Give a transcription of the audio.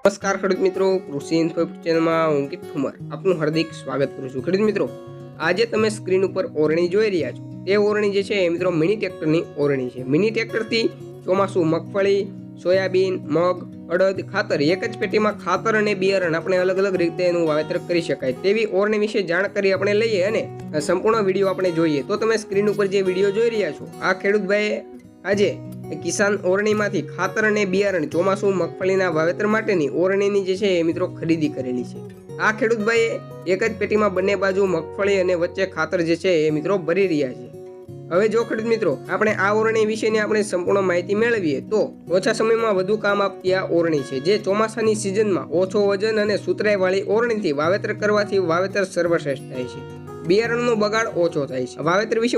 નમસ્કાર ખેડૂત મિત્રો, કૃષિ ઇન્ફો ચેનલમાં હું અંકિત ઠુમર આપનું હાર્દિક સ્વાગત કરું છું. ખેડૂત મિત્રો, આજે તમે સ્ક્રીન ઉપર ઓરણી જોઈ રહ્યા છો. તે ઓરણી જે છે એ મિત્રો મિની ટ્રેક્ટરની ઓરણી છે. મિની ટ્રેક્ટરથી ચોમાસું મગફળી, સોયાબીન, મગ, અડદ, ખાતર એક જ પેટીમાં ખાતર અને બિયારણ આપણે અલગ અલગ રીતે એનું વાવેતર કરી શકાય તેવી ઓરણી વિશે જાણકારી આપણે લઈએ અને સંપૂર્ણ વિડીયો આપણે જોઈએ. તો તમે સ્ક્રીન ઉપર જે વિડીયો જોઈ રહ્યા છો, આ ખેડૂતભાઈ આજે કિસાન ઓરણીમાંથી ખાતર અને બિયારણ ચોમાસું મગફળીના વાવેતર માટેની ઓરણીની જે છે એ મિત્રો ખરીદી કરેલી છે. આ ખેડૂતભાઈએ એક જ પેટીમાં બંને બાજુ મગફળી અને વચ્ચે ખાતર જે છે એ મિત્રો ભરી રહ્યા છે. હવે જો ખેડૂત મિત્રો આપણે આ ઓરણી વિશેની આપણે સંપૂર્ણ માહિતી મેળવીએ તો ઓછા સમયમાં વધુ કામ આપતી આ ઓરણી છે, જે ચોમાસાની સિઝનમાં ઓછો વજન અને સુતરાઈવાળી ઓરણીથી વાવેતર કરવાથી વાવેતર સર્વશ્રેષ્ઠ થાય છે. બિયારણનો બગાડ ઓછો થાય છે. વાવેતર વિશે